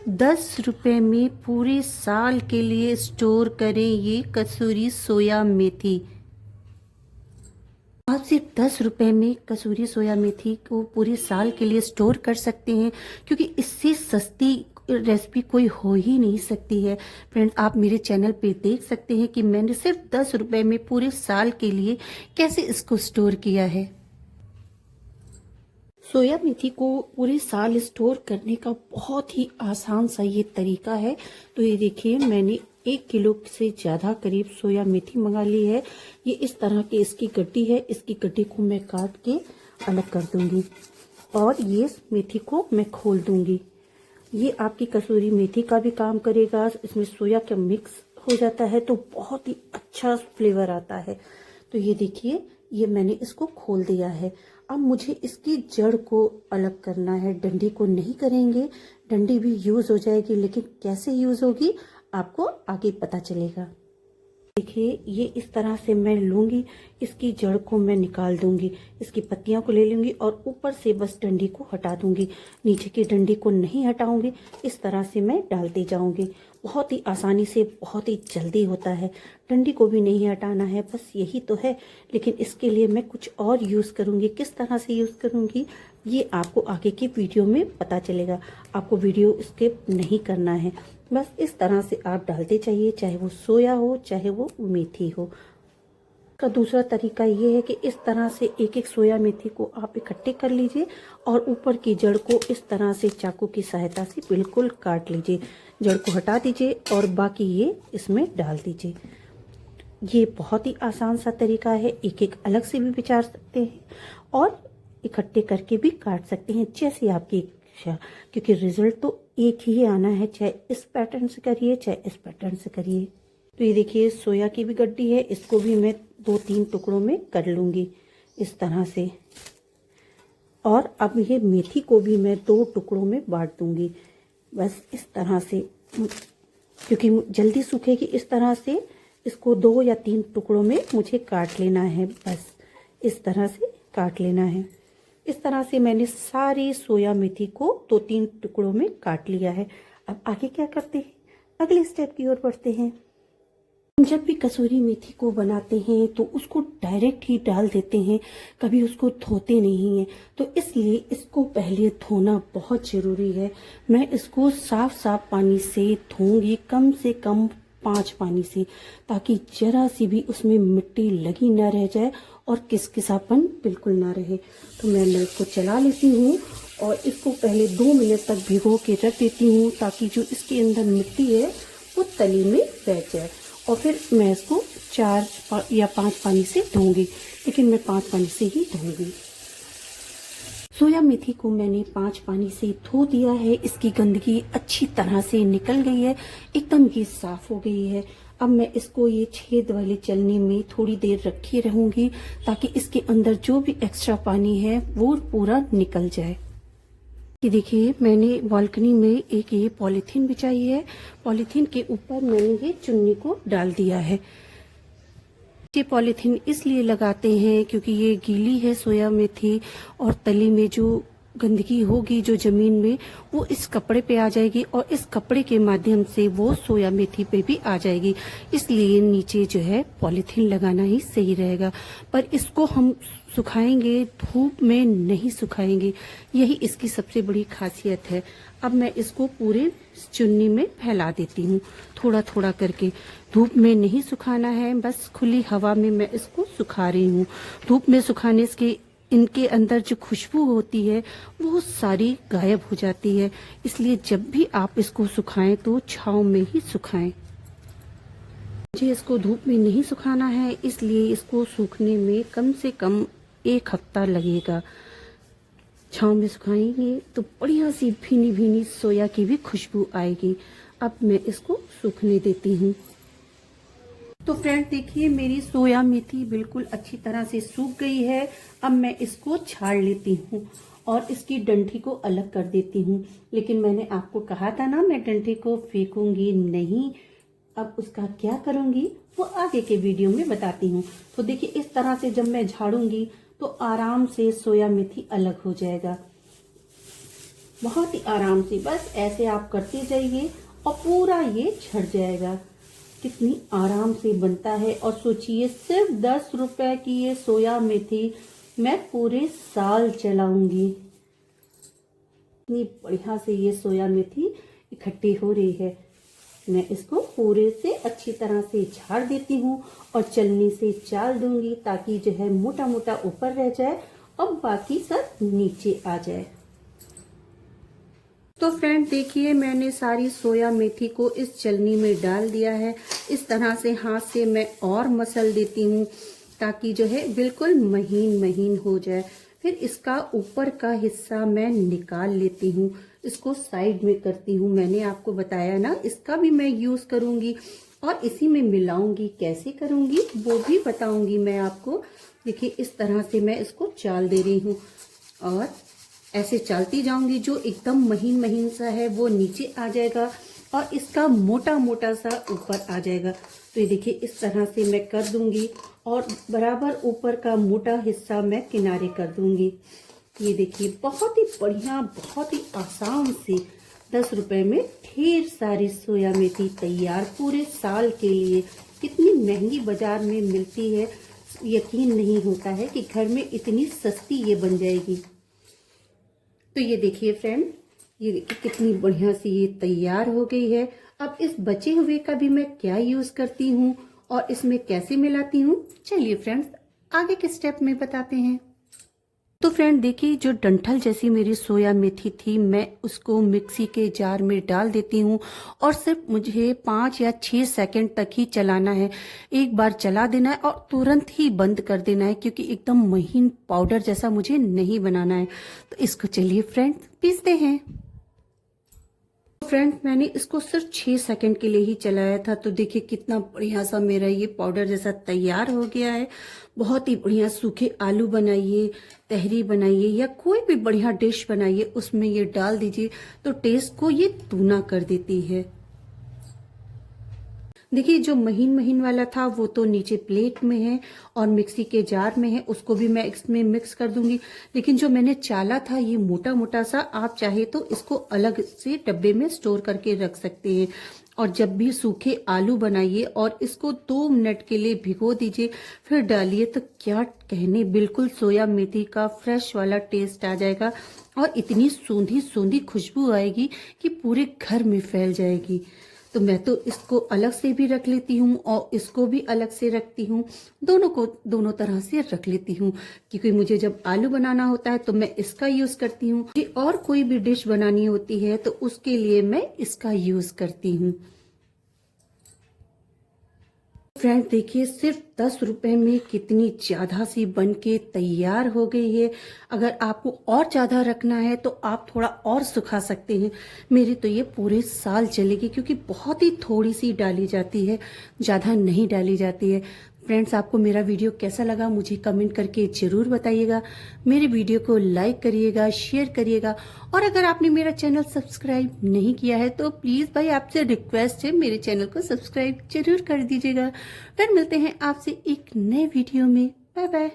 सिर्फ 10 रुपए में पूरे साल के लिए स्टोर करें ये कसूरी सोया मेथी। आप सिर्फ 10 रुपए में कसूरी सोया मेथी को पूरे साल के लिए स्टोर कर सकते हैं, क्योंकि इससे सस्ती रेसिपी कोई हो ही नहीं सकती है। फ्रेंड्स, आप मेरे चैनल पे देख सकते हैं कि मैंने सिर्फ 10 रुपए में पूरे साल के लिए कैसे इसको स्टोर किया है। सोया मेथी को पूरे साल स्टोर करने का बहुत ही आसान सा ये तरीका है। तो ये देखिए, मैंने 1 किलो से ज़्यादा करीब सोया मेथी मंगा ली है। ये इस तरह की इसकी गड्डी है। इसकी गड्डी को मैं काट के अलग कर दूंगी और ये मेथी को मैं खोल दूंगी। ये आपकी कसूरी मेथी का भी काम करेगा। इसमें सोया का मिक्स हो जाता है तो बहुत ही अच्छा फ्लेवर आता है। तो ये देखिए, ये मैंने इसको खोल दिया है। अब मुझे इसकी जड़ को अलग करना है, डंडी को नहीं करेंगे। डंडी भी यूज हो जाएगी, लेकिन कैसे यूज होगी आपको आगे पता चलेगा। देखिए, ये इस तरह से मैं लूंगी, इसकी जड़ को मैं निकाल दूंगी, इसकी पत्तियां को ले लूंगी और ऊपर से बस डंडी को हटा दूंगी। नीचे की डंडी को नहीं हटाऊंगी। इस तरह से मैं डालती जाऊंगी। बहुत ही आसानी से, बहुत ही जल्दी होता है। डंडी को भी नहीं हटाना है, बस यही तो है। लेकिन इसके लिए मैं कुछ और यूज करूंगी। किस तरह से यूज करूंगी ये आपको आगे की वीडियो में पता चलेगा। आपको वीडियो स्किप नहीं करना है। बस इस तरह से आप डालते चाहिए, चाहे वो सोया हो चाहे वो मेथी हो। का दूसरा तरीका ये है कि इस तरह से एक एक सोया मेथी को आप इकट्ठे कर लीजिए और ऊपर की जड़ को इस तरह से चाकू की सहायता से बिल्कुल काट लीजिए। जड़ को हटा दीजिए और बाकी ये इसमें डाल दीजिए। ये बहुत ही आसान सा तरीका है। एक एक अलग से भी बिचार सकते हैं और इकट्ठे करके भी काट सकते हैं, जैसी आपकी इच्छा, क्योंकि रिजल्ट तो एक ही आना है। चाहे इस पैटर्न से करिए चाहे इस पैटर्न से करिए। तो ये देखिए, सोया की भी गड्डी है। इसको भी मैं 2-3 टुकड़ों में कर लूंगी इस तरह से। और अब ये मेथी को भी मैं 2 टुकड़ों में बांट दूंगी, बस इस तरह से, क्योंकि जल्दी सूखेगी। इस तरह से इसको 2 या 3 टुकड़ों में मुझे काट लेना है। बस इस तरह से काट लेना है। इस तरह से मैंने सारी सोया मेथी को 2-3 टुकड़ों में काट लिया है। अब आगे क्या करते हैं, अगले स्टेप की ओर बढ़ते हैं। हम जब भी कसूरी मेथी को बनाते हैं तो उसको डायरेक्ट ही डाल देते हैं, कभी उसको धोते नहीं हैं। तो इसलिए इसको पहले धोना बहुत ज़रूरी है। मैं इसको साफ साफ पानी से धोऊंगी, कम से कम 5 पानी से, ताकि जरा सी भी उसमें मिट्टी लगी ना रह जाए और किसकिसापन बिल्कुल ना रहे। तो मैं इसको चला लेती हूँ और इसको पहले 2 मिनट तक भिगो के रख देती हूँ, ताकि जो इसके अंदर मिट्टी है वो तली में बैठ जाए। और फिर मैं इसको 4 या 5 पानी से धोऊंगी, लेकिन मैं 5 पानी से ही धोऊंगी। सोया मेथी को मैंने 5 पानी से धो दिया है। इसकी गंदगी अच्छी तरह से निकल गई है, एकदम ही साफ हो गई है। अब मैं इसको ये छेद वाले चलनी में थोड़ी देर रखी रहूंगी, ताकि इसके अंदर जो भी एक्स्ट्रा पानी है वो पूरा निकल जाए। ये देखिए, मैंने बालकनी में एक ये पॉलीथीन बिछाई है। पॉलीथीन के ऊपर मैंने ये चुन्नी को डाल दिया है। ये पॉलीथीन इसलिए लगाते हैं क्योंकि ये गीली है सोया मेथी, और तली में जो गंदगी होगी जो जमीन में, वो इस कपड़े पे आ जाएगी और इस कपड़े के माध्यम से वो सोया मेथी पे भी आ जाएगी। इसलिए नीचे जो है पॉलीथीन लगाना ही सही रहेगा। पर इसको हम सुखाएंगे, धूप में नहीं सुखाएंगे, यही इसकी सबसे बड़ी खासियत है। अब मैं इसको पूरे चुन्नी में फैला देती हूँ, थोड़ा थोड़ा करके। धूप में नहीं सुखाना है, बस खुली हवा में मैं इसको सुखा रही हूँ। धूप में सुखाने से इनके अंदर जो खुशबू होती है वो सारी गायब हो जाती है। इसलिए जब भी आप इसको सुखाएं तो छांव में ही सुखाएं। मुझे इसको धूप में नहीं सुखाना है, इसलिए इसको सूखने में कम से कम 1 हफ्ता लगेगा। छांव में सुखाएंगे तो बढ़िया सी भीनी भीनी सोया की भी खुशबू आएगी। अब मैं इसको सूखने देती हूँ। तो फ्रेंड देखिए, मेरी सोया मेथी बिल्कुल अच्छी तरह से सूख गई है। अब मैं इसको छाड़ लेती हूँ और इसकी डंठी को अलग कर देती हूँ। लेकिन मैंने आपको कहा था ना, मैं डंठी को फेंकूंगी नहीं। अब उसका क्या करूंगी वो आगे के वीडियो में बताती हूँ। तो देखिए, इस तरह से जब मैं झाड़ूंगी तो आराम से सोया मेथी अलग हो जाएगा। बहुत ही आराम से बस ऐसे आप करते जाइए और पूरा ये झड़ जाएगा। कितनी आराम से बनता है। और सोचिए सिर्फ 10 रुपए की ये सोया मेथी मैं पूरे साल चलाऊंगी। इतनी बढ़िया से ये सोया मेथी इकट्ठी हो रही है। मैं इसको पूरे से अच्छी तरह से झाड़ देती हूँ और चलनी से चाल दूंगी ताकि जो है मोटा मोटा ऊपर रह जाए और बाकी सब नीचे आ जाए। तो फ्रेंड देखिए मैंने सारी सोया मेथी को इस चलनी में डाल दिया है। इस तरह से हाथ से मैं और मसल देती हूँ ताकि जो है बिल्कुल महीन महीन हो जाए। फिर इसका ऊपर का हिस्सा मैं निकाल लेती हूँ, इसको साइड में करती हूँ। मैंने आपको बताया ना इसका भी मैं यूज करूंगी और इसी में मिलाऊंगी। कैसे करूंगी वो भी बताऊंगी मैं आपको। देखिए इस तरह से मैं इसको चाल दे रही हूँ और ऐसे चालती जाऊंगी। जो एकदम महीन महीन सा है वो नीचे आ जाएगा और इसका मोटा मोटा सा ऊपर आ जाएगा। तो ये देखिए इस तरह से मैं कर दूंगी और बराबर ऊपर का मोटा हिस्सा मैं किनारे कर दूंगी। ये देखिए बहुत ही बढ़िया, बहुत ही आसान से 10 रुपए में ढेर सारी सोया मेथी तैयार पूरे साल के लिए। कितनी महंगी बाजार में मिलती है, यकीन नहीं होता है कि घर में इतनी सस्ती ये बन जाएगी। तो ये देखिए फ्रेंड, ये देखिए कितनी बढ़िया सी ये तैयार हो गई है। अब इस बचे हुए का भी मैं क्या यूज करती हूँ और इसमें कैसे मिलाती हूँ, चलिए फ्रेंड्स आगे के स्टेप में बताते हैं। तो फ्रेंड देखिए जो डंठल जैसी मेरी सोया मेथी थी, मैं उसको मिक्सी के जार में डाल देती हूँ और सिर्फ मुझे 5 या 6 सेकंड तक ही चलाना है। एक बार चला देना है और तुरंत ही बंद कर देना है क्योंकि एकदम महीन पाउडर जैसा मुझे नहीं बनाना है। तो इसको चलिए फ्रेंड पीसते हैं। फ्रेंड्स मैंने इसको सिर्फ 6 सेकंड के लिए ही चलाया था। तो देखिए कितना बढ़िया सा मेरा ये पाउडर जैसा तैयार हो गया है। बहुत ही बढ़िया सूखे आलू बनाइए, तहरी बनाइए या कोई भी बढ़िया डिश बनाइए, उसमें ये डाल दीजिए तो टेस्ट को ये दूना कर देती है। देखिए जो महीन महीन वाला था वो तो नीचे प्लेट में है और मिक्सी के जार में है, उसको भी मैं इसमें मिक्स कर दूंगी। लेकिन जो मैंने चाला था ये मोटा मोटा सा, आप चाहे तो इसको अलग से डब्बे में स्टोर करके रख सकते हैं। और जब भी सूखे आलू बनाइए और इसको 2 मिनट के लिए भिगो दीजिए, फिर डालिए तो क्या कहने, बिल्कुल सोया मेथी का फ्रेश वाला टेस्ट आ जाएगा और इतनी सूंधी सूंधी खुशबू आएगी कि पूरे घर में फैल जाएगी। तो मैं तो इसको अलग से भी रख लेती हूँ और इसको भी अलग से रखती हूँ, दोनों को दोनों तरह से रख लेती हूँ क्योंकि मुझे जब आलू बनाना होता है तो मैं इसका यूज करती हूँ और कोई भी डिश बनानी होती है तो उसके लिए मैं इसका यूज करती हूँ। फ्रेंड देखिए सिर्फ 10 रुपए में कितनी ज्यादा सी बन के तैयार हो गई है। अगर आपको और ज्यादा रखना है तो आप थोड़ा और सुखा सकते हैं। मेरी तो ये पूरे साल चलेगी क्योंकि बहुत ही थोड़ी सी डाली जाती है, ज्यादा नहीं डाली जाती है। फ्रेंड्स आपको मेरा वीडियो कैसा लगा मुझे कमेंट करके जरूर बताइएगा। मेरे वीडियो को लाइक करिएगा, शेयर करिएगा और अगर आपने मेरा चैनल सब्सक्राइब नहीं किया है तो प्लीज भाई आपसे रिक्वेस्ट है मेरे चैनल को सब्सक्राइब जरूर कर दीजिएगा। फिर मिलते हैं आपसे एक नए वीडियो में। Bye bye.